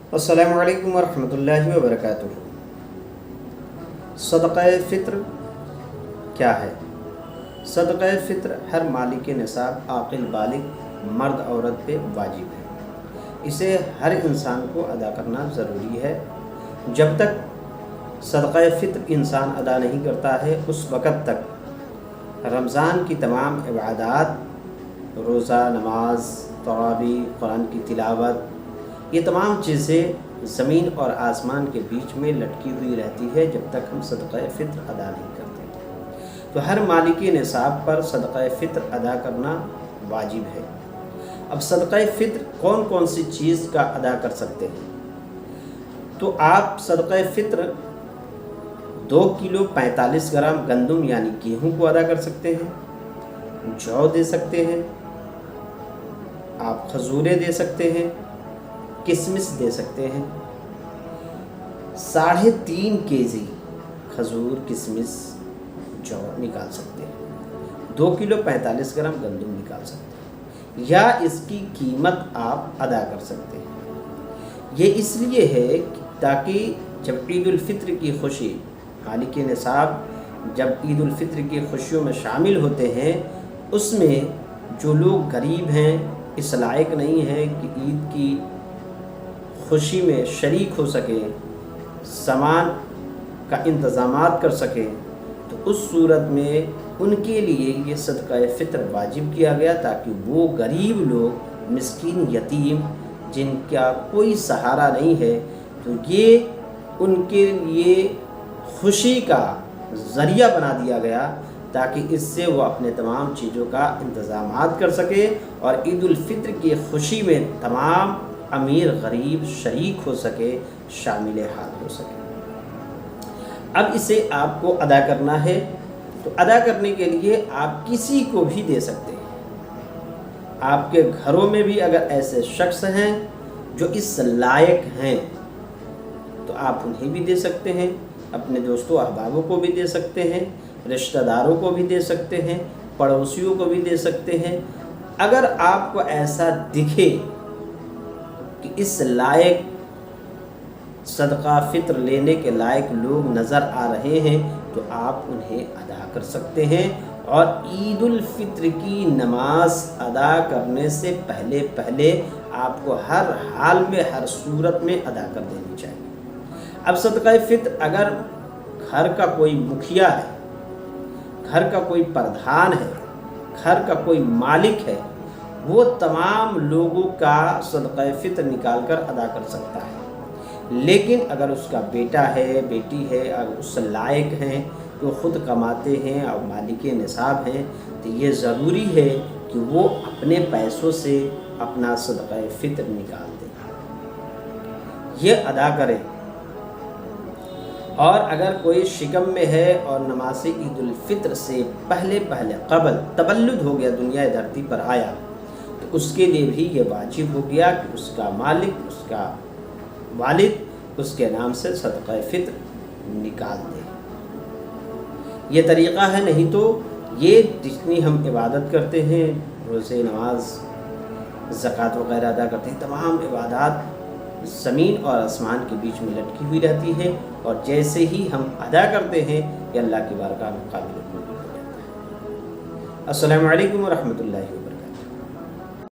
अस्सलामु अलैकुम वरहमतुल्लाहि वबरकातुहू। सदक़ा फ़ित्र क्या है? सदक़ा फ़ित्र हर मालिक निसाब आक़िल बालिग मर्द औरत पे वाजिब है। इसे हर इंसान को अदा करना ज़रूरी है। जब तक सदक़ा फ़ित्र इंसान अदा नहीं करता है उस वक़्त तक रमज़ान की तमाम इबादत, रोज़ा, नमाज, तरावी, कुरान की तिलावत, ये तमाम चीज़ें ज़मीन और आसमान के बीच में लटकी हुई रहती है जब तक हम सदक़ा फ़ित्र अदा नहीं करते। तो हर मालिक निसाब पर सदक़ा फ़ित्र अदा करना वाजिब है। अब सदक़ा फ़ित्र कौन कौन सी चीज़ का अदा कर सकते हैं? तो आप सदक़ा फ़ित्र 2 किलो 45 ग्राम गंदम यानी गेहूँ को अदा कर सकते हैं, जौ दे सकते हैं, आप खजूरें दे सकते हैं, किशमिश दे सकते हैं। 3.5 केजी खजूर, किशमिश, जौ निकाल सकते हैं। 2 किलो 45 ग्राम गंदम निकाल सकते हैं या इसकी कीमत आप अदा कर सकते हैं। ये इसलिए है ताकि जब ईद उल फित्र की खुशी, मालिक निसाब जब ईद उल फित्र की खुशियों में शामिल होते हैं, उसमें जो लोग गरीब हैं, इस लायक नहीं हैं कि ईद की खुशी में शरीक हो सके, सामान का इंतज़ामात कर सके, तो उस सूरत में उनके लिए ये सदक़ा फ़ित्र वाजिब किया गया ताकि वो गरीब लोग, मिस्कीन, यतीम, जिनका कोई सहारा नहीं है, तो ये उनके लिए खुशी का ज़रिया बना दिया गया ताकि इससे वो अपने तमाम चीज़ों का इंतज़ामात कर सके और ईद उल फित्र की खुशी में तमाम अमीर गरीब शरीक हो सके, शामिल हाल हो सके। अब इसे आपको अदा करना है, तो अदा करने के लिए आप किसी को भी दे सकते हैं। आपके घरों में भी अगर ऐसे शख्स हैं जो इस लायक हैं तो आप उन्हें भी दे सकते हैं, अपने दोस्तों अहबाबों को भी दे सकते हैं, रिश्तेदारों को भी दे सकते हैं, पड़ोसियों को भी दे सकते हैं। अगर आपको ऐसा दिखे कि इस लायक सदक़ा फ़ित्र लेने के लायक लोग नज़र आ रहे हैं तो आप उन्हें अदा कर सकते हैं। और ईद उल फित्र की नमाज अदा करने से पहले पहले आपको हर हाल में, हर सूरत में अदा कर देनी चाहिए। अब सदक़ा फ़ित्र अगर घर का कोई मुखिया है, घर का कोई प्रधान है, घर का कोई मालिक है, वो तमाम लोगों का सदक़ा फ़ित्र निकाल कर अदा कर सकता है। लेकिन अगर उसका बेटा है, बेटी है, अगर उस लायक हैं, तो ख़ुद कमाते हैं और मालिक निसाब हैं, तो ये ज़रूरी है कि वो अपने पैसों से अपना सदक़ा फ़ित्र निकाल दें, ये अदा करें। और अगर कोई शिकम में है और नमाज ईद उल फित्र से पहले पहले क़बल तबल्लुद हो गया, दुनिया धरती पर आया, तो उसके लिए भी ये वाजिब हो गया कि उसका मालिक, उसका वालिद उसके नाम से सदक़ा फ़ित्र निकाल दे। ये तरीक़ा है। नहीं तो ये जितनी हम इबादत करते हैं, रोज़े, नमाज, ज़कात वग़ैरह अदा करते हैं, तमाम इबादत ज़मीन और आसमान के बीच में लटकी हुई रहती है और जैसे ही हम अदा करते हैं ये अल्लाह की बारगाह में काबिल कबूल हो जाता है। अस्सलामु अलैकुम व रहमतुल्लाहि।